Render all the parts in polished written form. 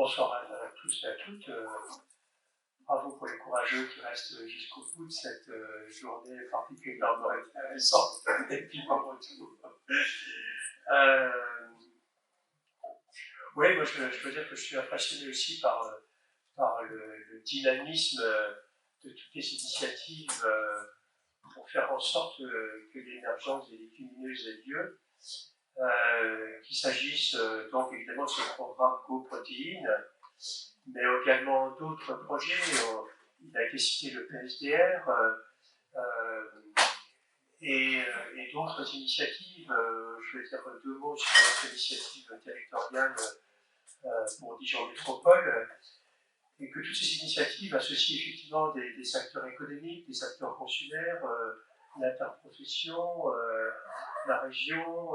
Bonsoir à tous et à toutes. Bravo pour les courageux qui restent jusqu'au bout de cette journée particulièrement intéressante. Et puis mon retour. Oui, moi je veux dire que je suis impressionné aussi par le dynamisme de toutes les initiatives pour faire en sorte que l'émergence des légumineuses ait lieu. Qu'il s'agisse donc évidemment de ce programme GoProtéines, mais également d'autres projets. Il a été cité le PSDR et d'autres initiatives. Je vais dire deux mots sur notre initiative territoriale pour Dijon Métropole, et que toutes ces initiatives associent effectivement des acteurs économiques, des acteurs consulaires, l'interprofession, la région,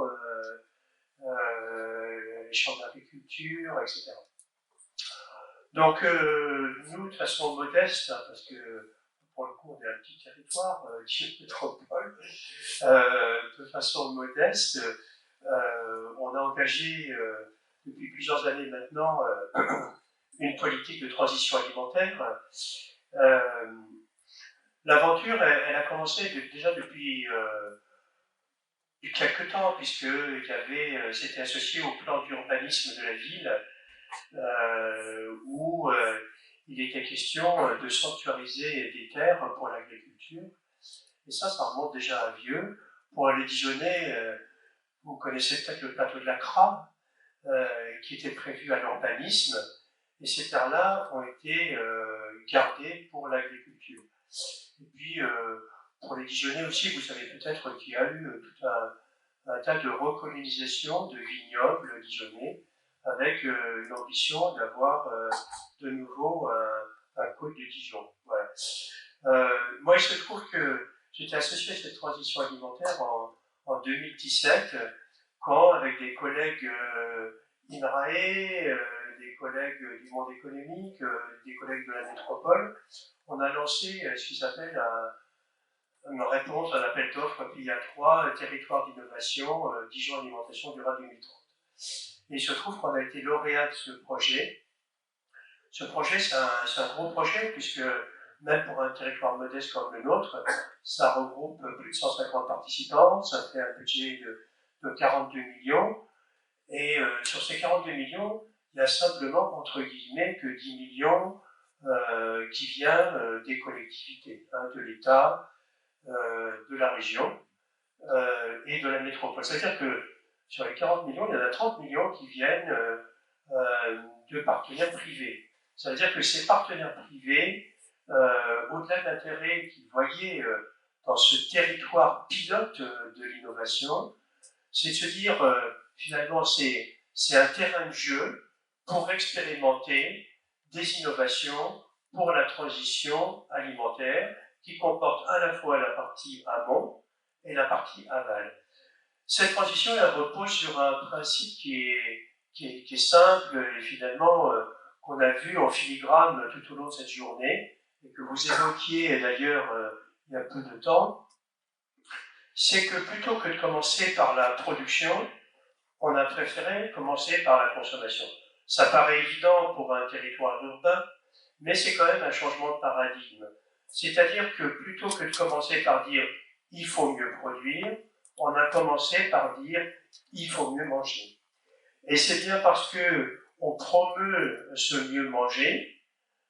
les chambres d'agriculture, etc. Donc, nous, de façon modeste, hein, parce que pour le coup, on est un petit territoire, Dijon Métropole, de façon modeste, on a engagé depuis plusieurs années maintenant une politique de transition alimentaire. L'aventure, elle a commencé déjà depuis quelques temps, puisqu'il y avait, c'était associé au plan d'urbanisme de la ville, où il était question de sanctuariser des terres pour l'agriculture. Et ça remonte déjà à vieux. Pour les Dijonnais, vous connaissez peut-être le plateau de la Crabe, qui était prévu à l'urbanisme, et ces terres-là ont été gardées pour l'agriculture. Et puis, pour les Dijonnais aussi, vous savez peut-être qu'il y a eu tout un tas de recolonisation de vignobles dijonnais, avec une ambition d'avoir de nouveau un côte de Dijon. Voilà. Moi, il se trouve que j'étais associé à cette transition alimentaire en 2017, quand, avec des collègues INRAE, des collègues du monde économique, des collègues de la métropole, on a lancé ce qui s'appelle une réponse à l'appel d'offres PIA 3, territoire d'innovation, Dijon Alimentation Durable 2030. Et il se trouve qu'on a été lauréat de ce projet. Ce projet, c'est un gros projet, puisque même pour un territoire modeste comme le nôtre, ça regroupe plus de 150 participants, ça fait un budget de 42 millions, et sur ces 42 millions, il y a simplement, entre guillemets, que 10 millions qui viennent des collectivités, hein, de l'État, de la région et de la métropole. C'est-à-dire que sur les 40 millions, il y en a 30 millions qui viennent de partenaires privés. Ça veut dire que ces partenaires privés, au-delà de l'intérêt qu'ils voyaient dans ce territoire pilote de l'innovation, c'est de se dire, finalement, c'est un terrain de jeu pour expérimenter des innovations pour la transition alimentaire qui comporte à la fois la partie amont et la partie aval. Cette transition, elle repose sur un principe qui est simple et finalement qu'on a vu en filigrane tout au long de cette journée et que vous évoquiez d'ailleurs il y a peu de temps, c'est que plutôt que de commencer par la production, on a préféré commencer par la consommation. Ça paraît évident pour un territoire urbain, mais c'est quand même un changement de paradigme. C'est-à-dire que plutôt que de commencer par dire « il faut mieux produire », on a commencé par dire « il faut mieux manger ». Et c'est bien parce qu'on promeut ce mieux manger,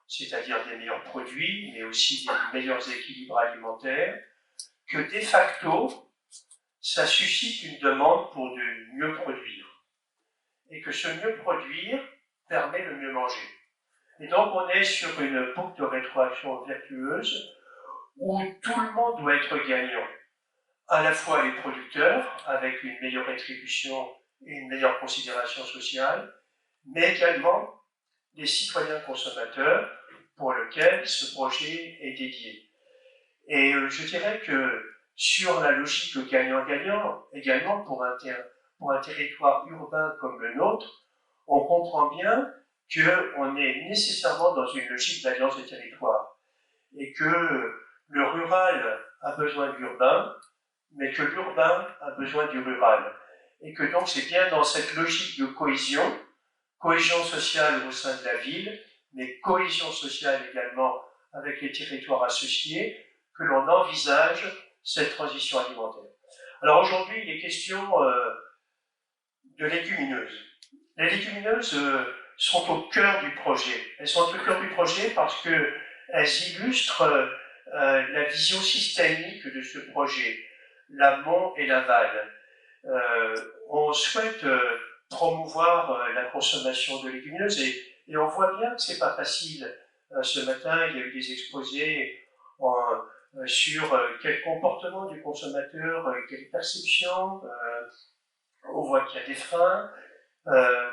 c'est-à-dire des meilleurs produits, mais aussi des meilleurs équilibres alimentaires, que de facto, ça suscite une demande pour de mieux produire. Et que ce mieux produire permet le mieux manger. Et donc on est sur une boucle de rétroaction vertueuse où tout le monde doit être gagnant. À la fois les producteurs, avec une meilleure rétribution et une meilleure considération sociale, mais également les citoyens consommateurs pour lesquels ce projet est dédié. Et je dirais que sur la logique gagnant-gagnant, également pour un territoire urbain comme le nôtre, on comprend bien qu'on est nécessairement dans une logique d'alliance des territoires et que le rural a besoin de l'urbain, mais que l'urbain a besoin du rural. Et que donc c'est bien dans cette logique de cohésion cohésion sociale au sein de la ville, mais cohésion sociale également avec les territoires associés, que l'on envisage cette transition alimentaire. Alors aujourd'hui, il est question de légumineuses. Les légumineuses sont au cœur du projet. Elles sont au cœur du projet parce qu'elles illustrent la vision systémique de ce projet, l'amont et l'aval. On souhaite promouvoir la consommation de légumineuses et on voit bien que c'est pas facile. Ce matin, il y a eu des exposés sur quel comportement du consommateur, quelle perception. On voit qu'il y a des freins,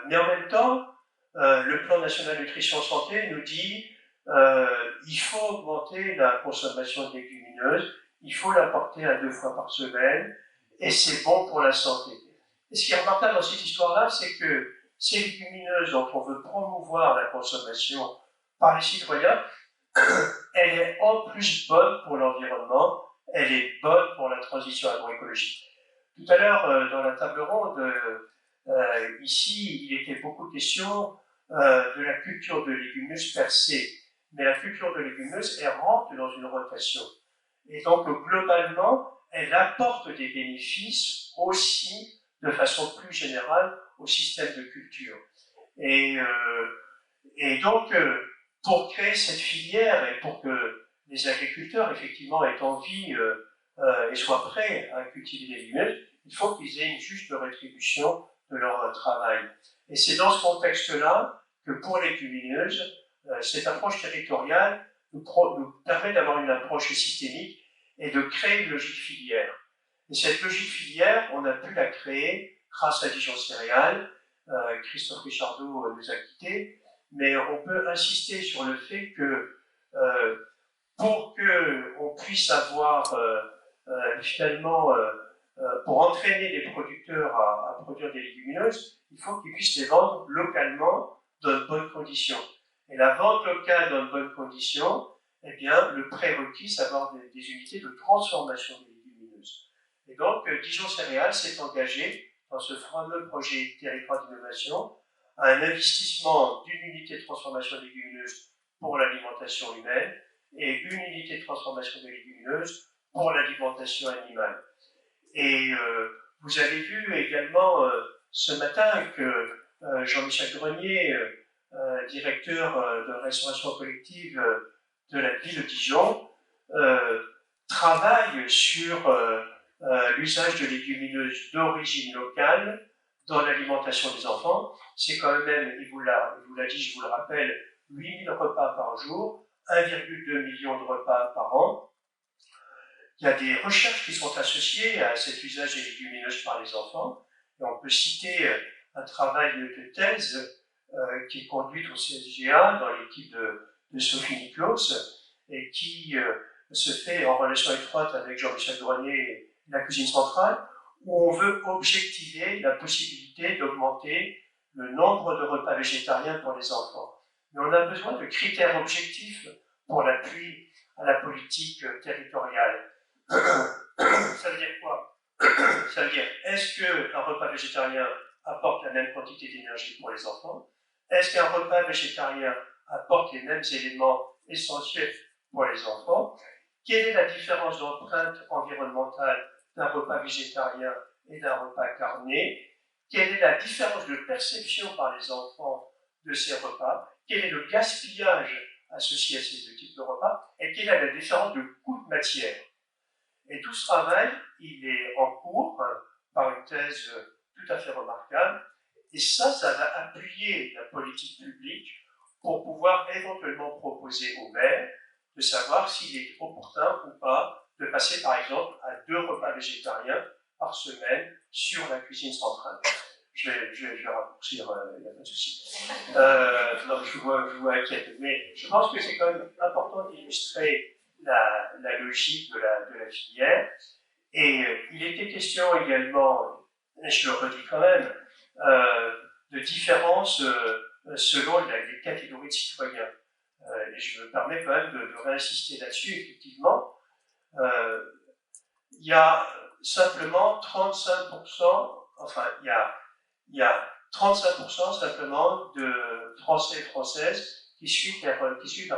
mais en même temps, le plan national nutrition santé nous dit il faut augmenter la consommation de légumineuses, il faut la porter à 2 fois par semaine, et c'est bon pour la santé. Et ce qui est remarquable dans cette histoire-là, c'est que ces légumineuses dont on veut promouvoir la consommation par les citoyens, elle est en plus bonne pour l'environnement, elle est bonne pour la transition agroécologique. Tout à l'heure, dans la table ronde, ici, il était beaucoup question de la culture de légumineuses per se. Mais la culture de légumineuses, elle rentre dans une rotation. Et donc, globalement, elle apporte des bénéfices aussi, de façon plus générale, au système de culture. Et donc, pour créer cette filière et pour que les agriculteurs, effectivement, aient envie et soient prêts à cultiver des légumineuses, il faut qu'ils aient une juste rétribution de leur travail. Et c'est dans ce contexte-là que pour les légumineuses, cette approche territoriale nous permet d'avoir une approche systémique et de créer une logique filière. Et cette logique filière, on a pu la créer grâce à Dijon Céréales. Christophe Richardot nous a quittés, mais on peut insister sur le fait que pour qu'on puisse avoir finalement, pour entraîner les producteurs à produire des légumineuses, il faut qu'ils puissent les vendre localement dans de bonnes conditions. Et la vente locale dans de bonnes conditions, eh bien, le prérequis, c'est d'avoir des unités de transformation des légumineuses. Et donc, Dijon Céréales s'est engagé dans ce fameux projet territoire d'innovation à un investissement d'une unité de transformation des légumineuses pour l'alimentation humaine et une unité de transformation des légumineuses pour l'alimentation animale. Et vous avez vu également ce matin que Jean-Michel Grenier, directeur de la restauration collective de la ville de Dijon, travaille sur l'usage de légumineuses d'origine locale dans l'alimentation des enfants. C'est quand même, il vous l'a dit, je vous le rappelle, 8000 repas par jour, 1,2 million de repas par an. Il y a des recherches qui sont associées à cet usage des légumineuses par les enfants. Et on peut citer un travail de thèse qui est conduit au CSGA dans l'équipe de Sophie Niklos et qui se fait en relation étroite avec Jean-Michel Grenier et la cuisine centrale, où on veut objectiver la possibilité d'augmenter le nombre de repas végétariens pour les enfants. Mais on a besoin de critères objectifs pour l'appui à la politique territoriale. Ça veut dire quoi? Ça veut dire, est-ce qu'un repas végétarien apporte la même quantité d'énergie pour les enfants? Est-ce qu'un repas végétarien apporte les mêmes éléments essentiels pour les enfants? Quelle est la différence d'empreinte environnementale d'un repas végétarien et d'un repas carné? Quelle est la différence de perception par les enfants de ces repas? Quel est le gaspillage associé à ces deux types de repas? Et quelle est la différence de coût de matière? Et tout ce travail, il est en cours par une thèse tout à fait remarquable. Et ça va appuyer la politique publique pour pouvoir éventuellement proposer aux maires de savoir s'il est opportun ou pas de passer, par exemple, à 2 repas végétariens par semaine sur la cuisine centrale. Je vais raccourcir, il n'y a pas de souci. Non, je vous inquiète. Mais je pense que c'est quand même important d'illustrer la logique de la filière. Et il était question également, et je le redis quand même, de différences selon les catégories de citoyens. Et je me permets quand même de réinsister là-dessus, effectivement. Il y a simplement 35%, enfin, il y a 35% simplement de Français et Françaises qui suivent la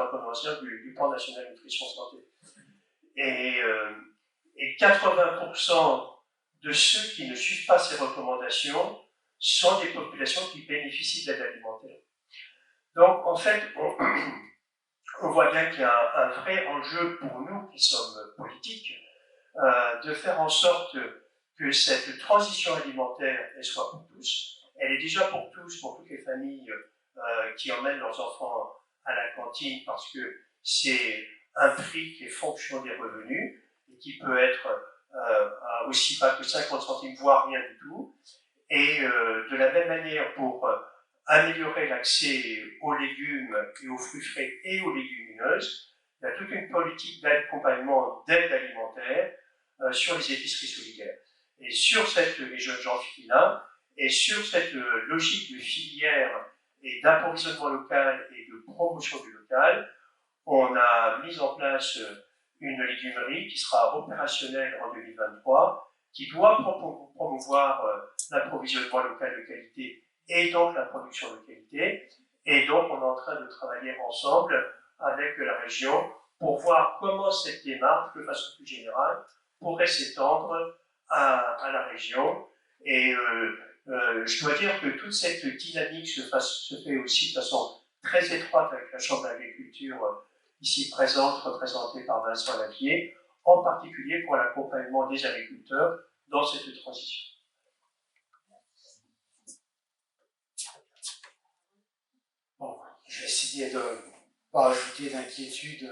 recommandation du Plan national nutrition santé. Et 80% de ceux qui ne suivent pas ces recommandations sont des populations qui bénéficient de l'aide alimentaire. Donc, en fait, on voit bien qu'il y a un vrai enjeu pour nous qui sommes politiques de faire en sorte que cette transition alimentaire elle soit pour tous. Elle est déjà pour tous, pour toutes les familles qui emmènent leurs enfants à la cantine parce que c'est un prix qui est fonction des revenus et qui peut être aussi bas que 50 centimes, voire rien du tout. Et de la même manière, pour améliorer l'accès aux légumes et aux fruits frais et aux légumineuses, il y a toute une politique d'accompagnement d'aide alimentaire sur les épiceries solidaires. Et sur cette, les jeunes gens là, et sur cette logique de filière et d'approvisionnement local et de promotion du local, on a mis en place une légumerie qui sera opérationnelle en 2023, qui doit promouvoir l'approvisionnement local de qualité et donc la production de qualité. Et donc, on est en train de travailler ensemble avec la région pour voir comment cette démarche, de façon plus générale, pourrait s'étendre à la région. Et je dois dire que toute cette dynamique se fait aussi de façon très étroite avec la Chambre d'agriculture ici présente, représentée par Vincent Lavier, en particulier pour l'accompagnement des agriculteurs dans cette transition. Bon, je vais essayer de ne pas ajouter d'inquiétude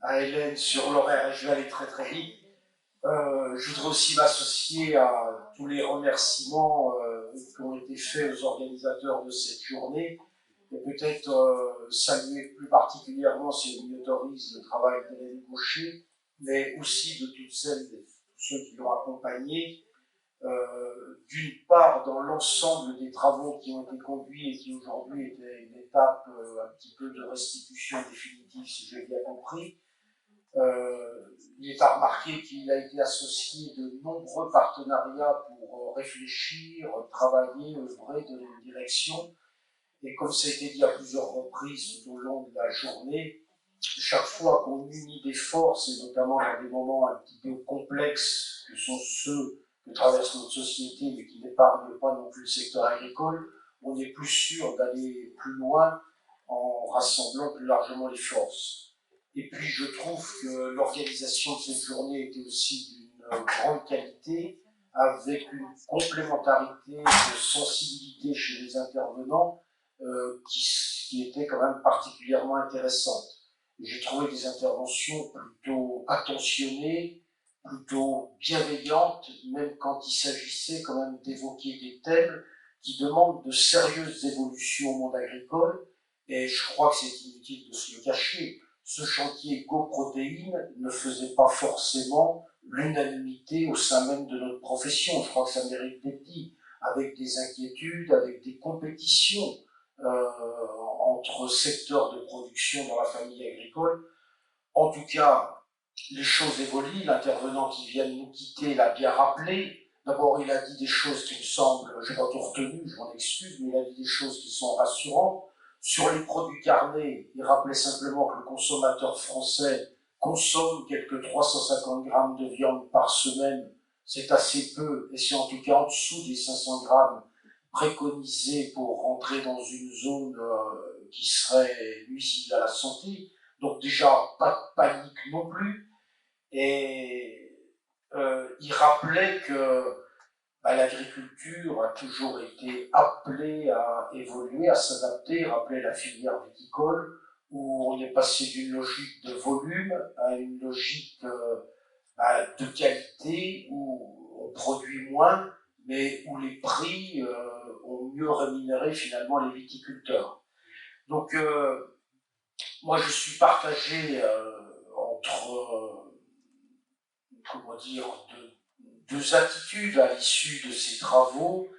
à Hélène sur l'horaire, je vais aller très très vite. Je voudrais aussi m'associer à tous les remerciements qui ont été faits aux organisateurs de cette journée et peut-être saluer plus particulièrement, si vous m'autorisez, le travail d'Hélène Gaucher, mais aussi de toutes celles et tous ceux qui l'ont accompagnée. D'une part, dans l'ensemble des travaux qui ont été conduits et qui aujourd'hui étaient une étape un petit peu de restitution définitive, si j'ai bien compris. Il est à remarquer qu'il a été associé de nombreux partenariats pour réfléchir, travailler, œuvrer dans une direction. Et comme ça a été dit à plusieurs reprises tout au long de la journée, chaque fois qu'on unit des forces, et notamment dans des moments un petit peu complexes, que sont ceux que traverse notre société, mais qui n'épargnent pas non plus le secteur agricole, on est plus sûr d'aller plus loin en rassemblant plus largement les forces. Et puis je trouve que l'organisation de cette journée était aussi d'une grande qualité, avec une complémentarité de sensibilité chez les intervenants qui était quand même particulièrement intéressante. J'ai trouvé des interventions plutôt attentionnées, plutôt bienveillantes, même quand il s'agissait quand même d'évoquer des thèmes qui demandent de sérieuses évolutions au monde agricole, et je crois que c'est inutile de se le cacher. Ce chantier GoProtéines ne faisait pas forcément l'unanimité au sein même de notre profession. Je crois que ça mérite d'être dit, avec des inquiétudes, avec des compétitions entre secteurs de production dans la famille agricole. En tout cas, les choses évoluent. L'intervenant qui vient de nous quitter l'a bien rappelé. D'abord, il a dit des choses qui me semblent, je n'ai pas tout retenu, je m'en excuse, mais il a dit des choses qui sont rassurantes. Sur les produits carnés, il rappelait simplement que le consommateur français consomme quelques 350 grammes de viande par semaine. C'est assez peu, et c'est en tout cas en dessous des 500 grammes préconisés pour rentrer dans une zone qui serait nuisible à la santé. Donc déjà, pas de panique non plus. Et il rappelait que l'agriculture a toujours été appelée à évoluer, à s'adapter, rappelait la filière viticole, où on est passé d'une logique de volume à une logique de qualité, où on produit moins, mais où les prix ont mieux rémunéré finalement les viticulteurs. Donc, moi je suis partagé entre, comment dire, deux attitudes à l'issue de ces travaux,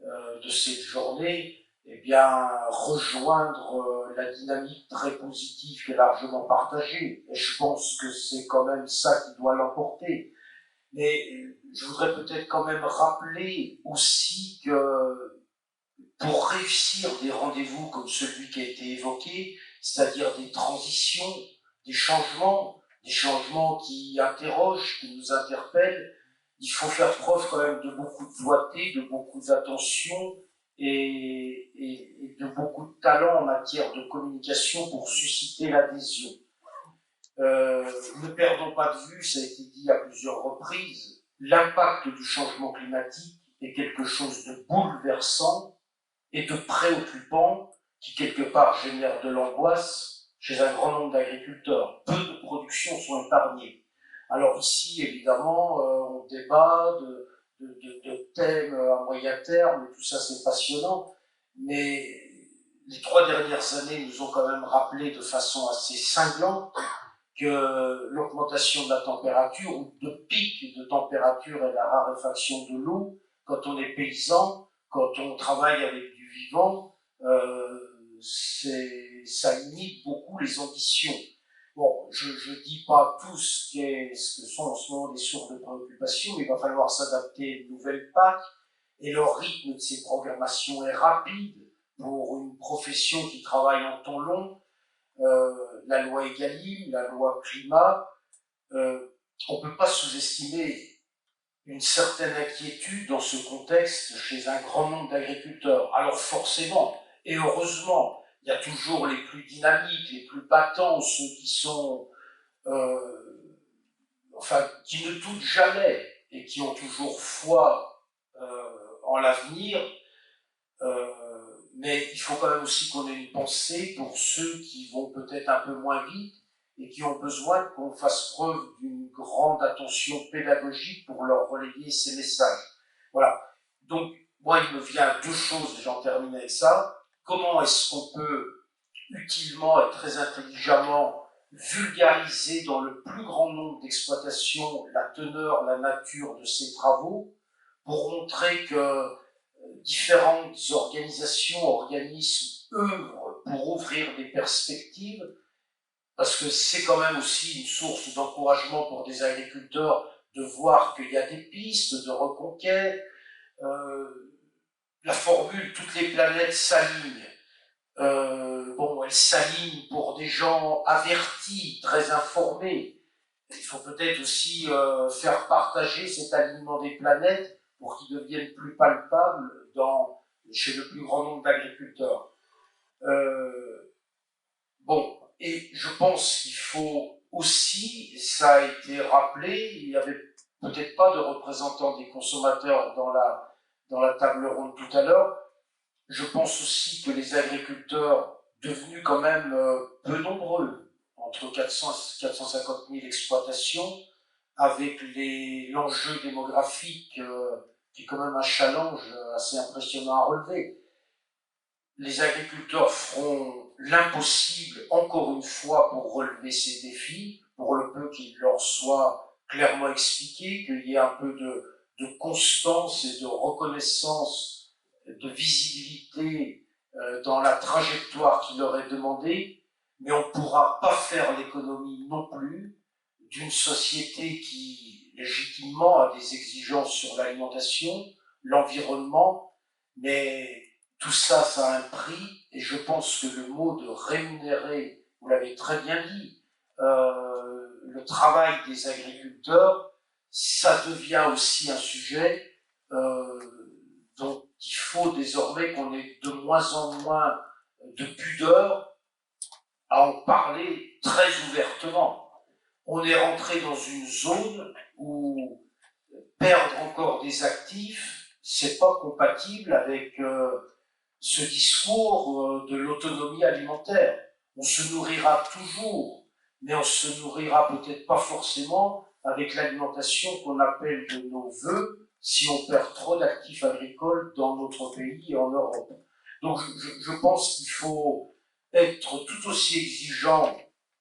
de cette journée. Eh bien, rejoindre la dynamique très positive qui est largement partagée. Et je pense que c'est quand même ça qui doit l'emporter. Mais je voudrais peut-être quand même rappeler aussi que pour réussir des rendez-vous comme celui qui a été évoqué, c'est-à-dire des transitions, des changements qui interrogent, qui nous interpellent, il faut faire preuve quand même de beaucoup de doigté, de beaucoup d'attention et de beaucoup de talent en matière de communication pour susciter l'adhésion. Ne perdons pas de vue, ça a été dit à plusieurs reprises, l'impact du changement climatique est quelque chose de bouleversant et de préoccupant qui quelque part génère de l'angoisse chez un grand nombre d'agriculteurs. Peu de productions sont épargnées. Alors ici, évidemment, on débat de thèmes à moyen terme, et tout ça c'est passionnant, mais les 3 dernières années nous ont quand même rappelé de façon assez cinglante que l'augmentation de la température ou de pic de température et la raréfaction de l'eau, quand on est paysan, quand on travaille avec du vivant, ça limite beaucoup les ambitions. Bon, je ne dis pas tout ce que sont en ce moment des sources de préoccupation, mais il va falloir s'adapter à une nouvelle PAC, et le rythme de ces programmations est rapide pour une profession qui travaille en temps long. La loi Egalim, la loi climat, on ne peut pas sous-estimer une certaine inquiétude dans ce contexte chez un grand nombre d'agriculteurs. Alors forcément, et heureusement, il y a toujours les plus dynamiques, les plus battants, ceux qui sont, qui ne doutent jamais et qui ont toujours foi en l'avenir. Mais il faut quand même aussi qu'on ait une pensée pour ceux qui vont peut-être un peu moins vite et qui ont besoin qu'on fasse preuve d'une grande attention pédagogique pour leur relayer ces messages. Voilà. Donc, moi, il me vient 2 choses, et j'en termine avec ça. Comment est-ce qu'on peut utilement et très intelligemment vulgariser dans le plus grand nombre d'exploitations la teneur, la nature de ces travaux pour montrer que différentes organisations, organismes œuvrent pour ouvrir des perspectives, parce que c'est quand même aussi une source d'encouragement pour des agriculteurs de voir qu'il y a des pistes de reconquête. La formule « toutes les planètes s'alignent », elle s'aligne pour des gens avertis, très informés. Il faut peut-être aussi faire partager cet alignement des planètes pour qu'ils deviennent plus palpables chez le plus grand nombre d'agriculteurs. Et je pense qu'il faut aussi, ça a été rappelé, il n'y avait peut-être pas de représentants des consommateurs dans la table ronde tout à l'heure. Je pense aussi que les agriculteurs, devenus quand même peu nombreux, entre 400 et 450 000 exploitations, avec l'enjeu démographique qui est quand même un challenge assez impressionnant à relever. Les agriculteurs feront l'impossible, encore une fois, pour relever ces défis, pour le peu qu'il leur soit clairement expliqué, qu'il y ait un peu de constance et de reconnaissance, de visibilité dans la trajectoire qui leur est demandée, mais on ne pourra pas faire l'économie non plus d'une société qui, légitimement, a des exigences sur l'alimentation, l'environnement, mais tout ça, ça a un prix, et je pense que le mot de rémunérer, vous l'avez très bien dit, le travail des agriculteurs, ça devient aussi un sujet dont il faut désormais qu'on ait de moins en moins de pudeur à en parler très ouvertement. On est rentré dans une zone où perdre encore des actifs, c'est pas compatible avec ce discours de l'autonomie alimentaire. On se nourrira toujours, mais on se nourrira peut-être pas forcément avec l'alimentation qu'on appelle de nos voeux si on perd trop d'actifs agricoles dans notre pays et en Europe. Donc je pense qu'il faut être tout aussi exigeant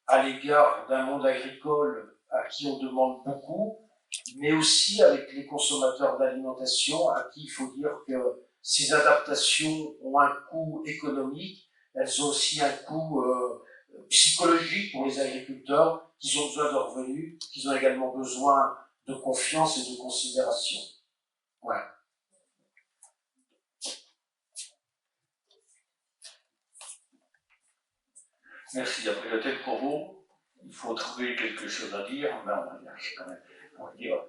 à l'égard d'un monde agricole à qui on demande beaucoup, mais aussi avec les consommateurs d'alimentation à qui il faut dire que ces adaptations ont un coût économique, elles ont aussi un coût psychologique pour les agriculteurs, qu'ils ont besoin de revenus, qu'ils ont également besoin de confiance et de considération. Voilà. Merci. Après le tel propos, il faut trouver quelque chose à dire, mais on va dire, quand même, on va dire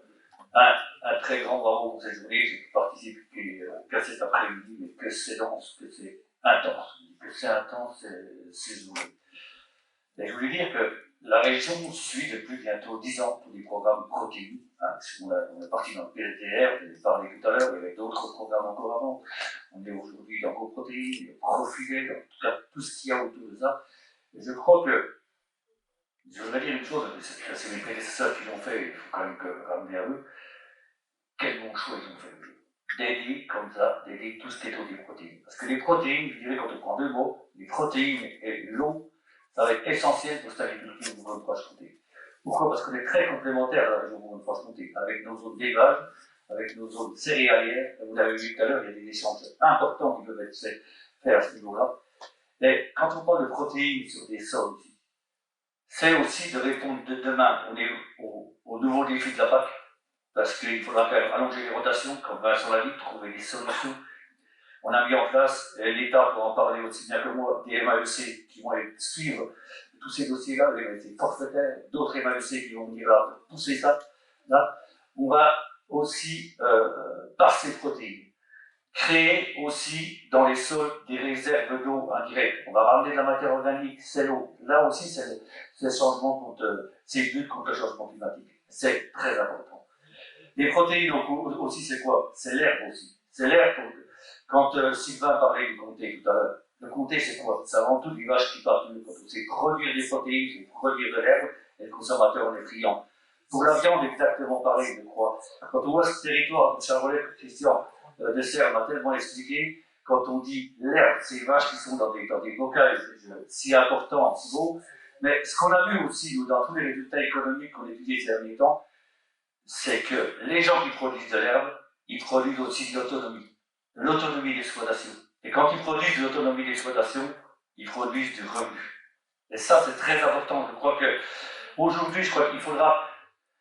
un très grand bravo pour cette journée. J'ai participé qu'à cet après-midi, mais que c'est dense, que c'est intense. Que c'est intense, c'est journée. Et je voulais dire que la région suit depuis bientôt 10 ans tous les programmes protéines. Hein, on est parti dans le PLTR, je l'ai parlé tout à l'heure, il y avait d'autres programmes encore avant. On est aujourd'hui dans coprotéines, profilé, en tout cas tout ce qu'il y a autour de ça. Et je crois que, je voudrais dire une chose, c'est mes prédécesseurs qui l'ont fait, il faut quand même ramener à eux, quel bon choix ils ont fait. D'aider comme ça, d'aider tout ce qui est autour des protéines. Parce que les protéines, je dirais quand on prend deux mots, les protéines et l'eau, ça va être essentiel pour cette agriculture Bourgogne-Franche-Comté. Pourquoi? Parce qu'on est très complémentaires à la région Bourgogne-Franche-Comté, avec nos zones d'élevage, avec nos zones céréalières. Vous l'avez vu tout à l'heure, il y a des échanges importants qui peuvent être faits à ce niveau-là. Et quand on parle de protéines sur des sols, c'est aussi de répondre demain au nouveau défi de la PAC, parce qu'il faudra quand même allonger les rotations, comme Vincent l'a dit, trouver des solutions. On a mis en place, et l'État pour en parler aussi bien que moi, des MAEC qui vont aller suivre tous ces dossiers-là, les MAEC forfaitaires, d'autres MAEC qui vont venir là, pousser ça. Là, on va aussi, par ces protéines, créer aussi dans les sols des réserves d'eau indirectes. On va ramener de la matière organique, c'est l'eau. Là aussi, c'est le changement c'est le but contre le changement climatique. C'est très important. Les protéines aussi, c'est quoi? C'est l'herbe aussi. C'est l'herbe. Quand Sylvain parlait du comté tout à l'heure, le comté, c'est quoi? C'est avant tout des vaches qui partent. C'est produire des protéines, c'est produire de l'herbe, et le consommateur en est friand. Pour la viande, exactement pareil, je crois. Quand on voit ce territoire de Charolais, Christian de Serre m'a tellement expliqué, quand on dit l'herbe, c'est les vaches qui sont dans des bocages si importants, si beaux. Mais ce qu'on a vu aussi, dans tous les résultats économiques qu'on étudie ces derniers temps, c'est que les gens qui produisent de l'herbe, ils produisent aussi de l'autonomie d'exploitation. Et quand ils produisent de l'autonomie d'exploitation, ils produisent du revenu. Et ça, c'est très important. Je crois que aujourd'hui, qu'il faudra.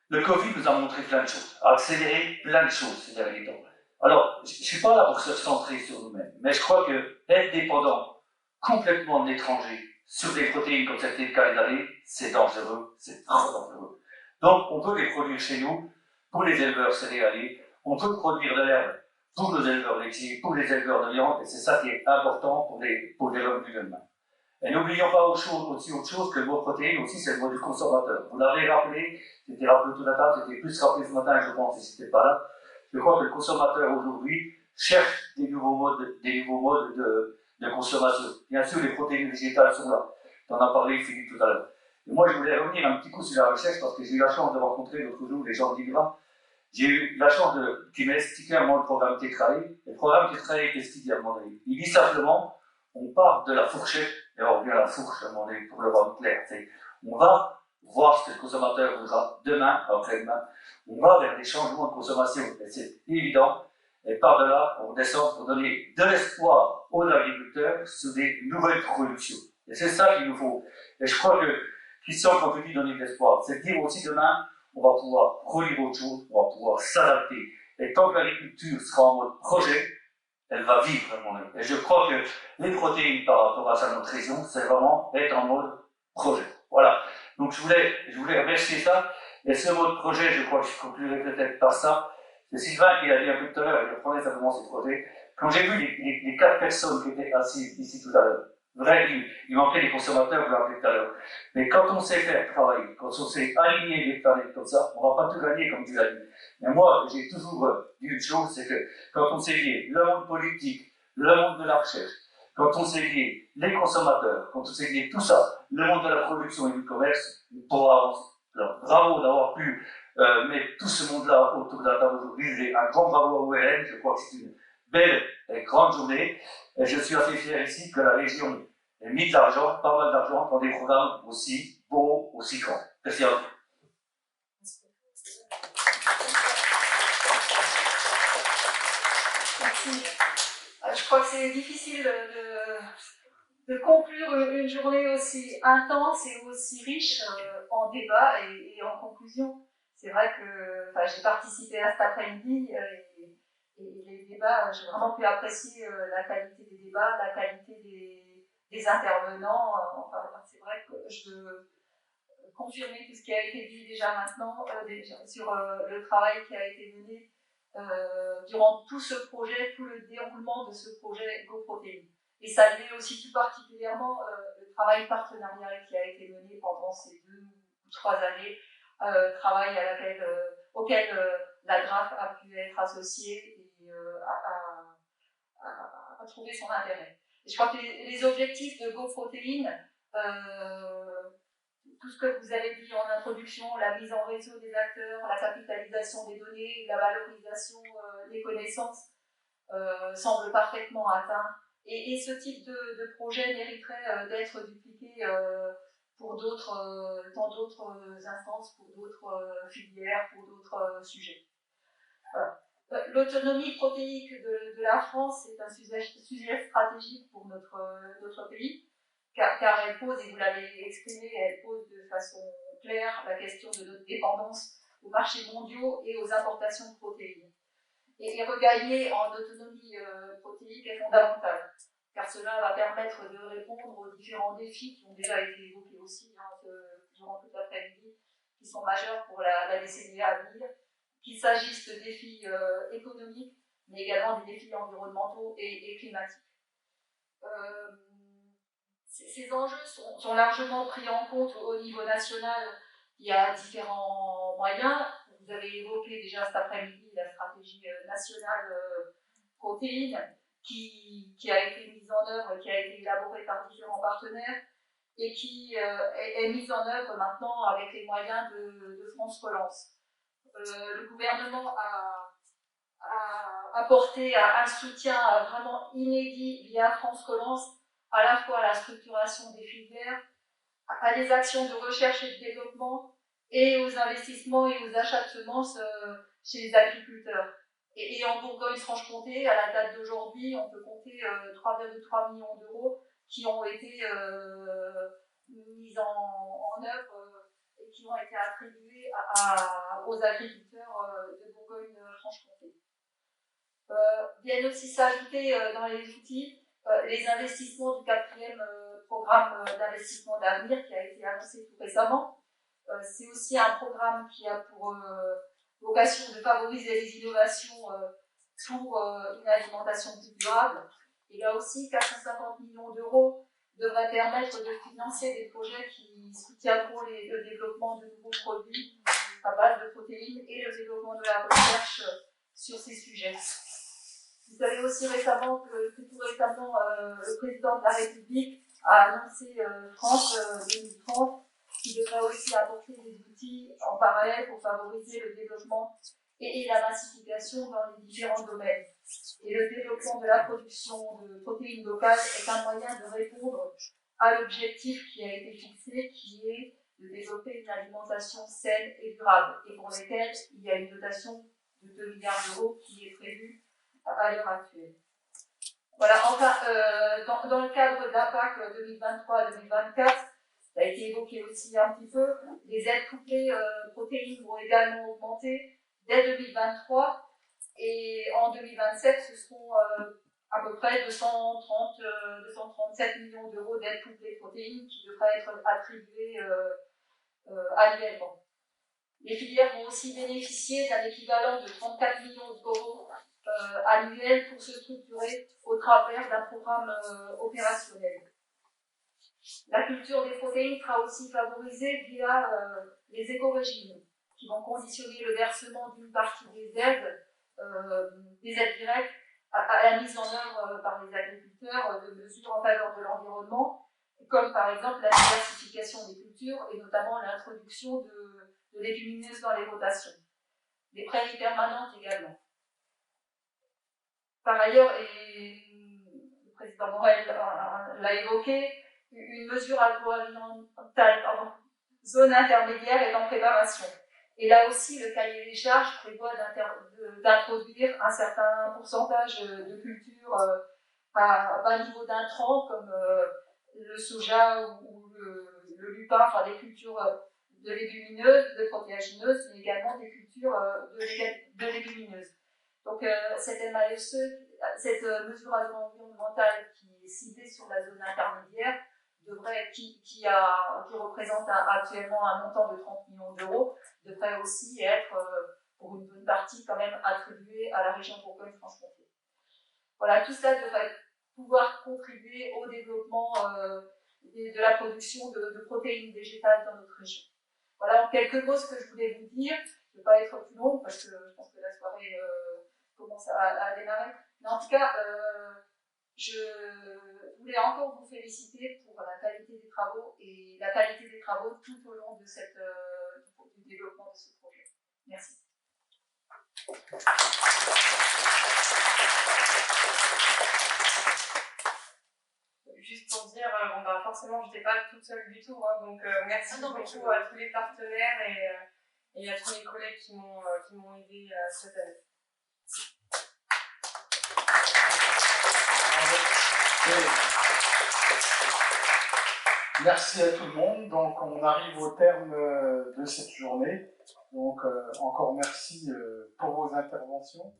Le Covid nous a montré plein de choses, a accéléré plein de choses ces derniers temps. Alors, je ne suis pas là pour se centrer sur nous-mêmes, mais je crois que être dépendant complètement de l'étranger sur des protéines comme c'était le cas les années, c'est dangereux, c'est trop dangereux. Donc, on peut les produire chez nous, pour les éleveurs céréaliers, on peut produire de l'herbe pour nos éleveurs laitiers, pour les éleveurs de viande, et c'est ça qui est important pour les revenus de demain. Et n'oublions pas aussi autre chose que le mot protéine aussi, c'est le mot du consommateur. Vous l'avez rappelé, c'était rappelé tout à l'heure, c'était plus rappelé ce matin, je pense, si c'était pas là. Je crois que le consommateur aujourd'hui cherche des nouveaux modes de consommation. Bien sûr, les protéines végétales sont là. On en a parlé, Philippe, tout à l'heure. Et moi, je voulais revenir un petit coup sur la recherche parce que j'ai eu la chance de rencontrer l'autre jour les gens d'IGRA. J'ai eu la chance qui m'a expliqué un moment le programme Tetrae. Le programme Tetrae, qu'est-ce qu'il dit à un moment donné? Il dit simplement, on part de la fourchette et on revient à la fourche à un moment donné pour le rendre clair. On va voir ce que le consommateur voudra demain, après-demain. On va vers des changements de consommation, et c'est évident. Et par-delà, on descend pour donner de l'espoir aux agriculteurs sur des nouvelles productions. Et c'est ça qu'il nous faut. Et je crois que Christian, quand tu dis donner de l'espoir, c'est dire aussi demain, on va pouvoir produire autre chose, on va pouvoir s'adapter. Et tant que l'agriculture sera en mode projet, elle va vivre à mon avis. Et je crois que les protéines par rapport à ça, notre région, c'est vraiment être en mode projet. Voilà. Donc je voulais remercier ça. Et ce mode projet, je crois que je conclurai peut-être par ça. C'est Sylvain qui a dit un peu tout à l'heure, et je prenais simplement ces projets. Quand j'ai vu les 4 personnes qui étaient assises ici tout à l'heure, vrai, il manquait des consommateurs, vous l'avez tout à l'heure. Mais quand on sait faire travailler, quand on sait aligner les planètes comme ça, on ne va pas tout gagner comme tu l'as dit. Mais moi, j'ai toujours dit une chose, c'est que quand on sait lier le monde politique, le monde de la recherche, quand on sait lier les consommateurs, quand on sait lier tout ça, le monde de la production et du commerce, on pourra avancer. Alors, bravo d'avoir pu mettre tout ce monde-là autour de la table aujourd'hui. Un grand bravo à ORN, je crois que c'est une belle et grande journée. Et je suis assez fier ici que la région ait mis de l'argent, pas mal d'argent, pour des programmes aussi beaux, aussi grands. Merci à vous. Merci. Je crois que c'est difficile de conclure une journée aussi intense et aussi riche en débat et en conclusion. C'est vrai que j'ai participé à cet après-midi et les débats, j'ai vraiment pu apprécier la qualité des débats, la qualité des intervenants. c'est vrai que je veux confirmer tout ce qui a été dit déjà maintenant sur le travail qui a été mené durant tout ce projet, tout le déroulement de ce projet GoProtéines. Et saluer aussi tout particulièrement le travail partenarial qui a été mené pendant ces 2 ou 3 années, travail auquel la DRAF a pu être associée et a trouvé son intérêt. Et je crois que les objectifs de GoProtéines, tout ce que vous avez dit en introduction, la mise en réseau des acteurs, la capitalisation des données, la valorisation des connaissances, semble parfaitement atteint. Et ce type de projet mériterait d'être dupliqué pour dans d'autres instances, pour d'autres filières, pour d'autres sujets. Voilà. L'autonomie protéique de la France est un sujet stratégique pour notre pays, car elle pose, et vous l'avez exprimé, elle pose de façon claire la question de notre dépendance aux marchés mondiaux et aux importations de protéines. Et regagner en autonomie protéique est fondamental, car cela va permettre de répondre aux différents défis qui ont déjà été évoqués aussi durant toute l'après-midi, qui sont majeurs pour la décennie à venir, qu'il s'agisse de défis économiques, mais également des défis environnementaux et climatiques. Ces enjeux sont largement pris en compte au niveau national. Il y a différents moyens. Vous avez évoqué déjà cet après-midi la stratégie nationale protéines qui a été mise en œuvre, qui a été élaborée par différents partenaires et qui est mise en œuvre maintenant avec les moyens de France Relance. Le gouvernement a apporté un soutien vraiment inédit via France Relance, à la fois à la structuration des filières, à des actions de recherche et de développement et aux investissements et aux achats de semences chez les agriculteurs. Et en Bourgogne-Franche-Comté, à la date d'aujourd'hui, on peut compter 3,3 millions d'euros qui ont été mis en œuvre et qui ont été attribués aux agriculteurs de Bourgogne-Franche-Comté. Viennent aussi s'ajouter dans les outils les investissements du 4e programme d'investissement d'avenir qui a été annoncé tout récemment. C'est aussi un programme qui a pour vocation de favoriser les innovations pour une alimentation plus durable. Et là aussi, 450 millions d'euros devraient permettre de financer des projets qui soutiendront le développement de nouveaux produits à base de protéines et le développement de la recherche sur ces sujets. Vous savez aussi récemment que tout récemment, le président de la République a annoncé France 2030 qui devrait aussi apporter des outils en parallèle pour favoriser le développement et la massification dans les différents domaines. Et le développement de la production de protéines locales est un moyen de répondre à l'objectif qui a été fixé, qui est de développer une alimentation saine et durable, et pour lesquelles il y a une dotation de 2 milliards d'euros qui est prévue à l'heure actuelle. Voilà, enfin, dans le cadre de la PAC 2023-2024, ça a été évoqué aussi un petit peu, les aides couplées protéines vont également augmenter dès 2023, et en 2027, ce seront à peu près 237 millions d'euros d'aides couplées protéines qui devraient être attribuées annuellement. Les filières vont aussi bénéficier d'un équivalent de 34 millions d'euros annuels pour se structurer au travers d'un programme opérationnel. La culture des protéines sera aussi favorisée via les éco-régimes qui vont conditionner le versement d'une partie des aides directes à la mise en œuvre par les agriculteurs de mesures en faveur de l'environnement, comme par exemple la diversification des cultures et notamment l'introduction de légumineuses dans les rotations. Des prairies permanentes également. Par ailleurs, et le président Morel l'a évoqué, une mesure agroalimentale, zone intermédiaire est en préparation. Et là aussi, le cahier des charges prévoit d'introduire un certain pourcentage de cultures à bas niveau d'intrants, comme le soja ou le lupin, enfin des cultures de légumineuses, de protéagineuses, mais également des cultures de légumineuses. Donc cette MAFE, cette mesure environnementale qui est ciblée sur la zone intermédiaire, devrait qui représente actuellement un montant de 30 millions d'euros, devrait aussi être, pour une bonne partie, quand même attribué à la région Bourgogne-Franche-Comté. Voilà, tout cela devrait pouvoir contribuer au développement de la production de protéines végétales dans notre région. Voilà en quelques mots ce que je voulais vous dire. Je ne vais pas être plus longue parce que je pense que la soirée commence à démarrer. Mais en tout cas, je voulais encore vous féliciter pour la qualité des travaux et la qualité des travaux tout au long de du développement de ce projet. Merci. Juste pour dire, forcément, je n'étais pas toute seule du tout, hein, donc merci beaucoup à tous les partenaires et à tous les collègues qui m'ont aidé cette année. Merci à tout le monde. Donc, on arrive au terme de cette journée. Donc, encore merci pour vos interventions.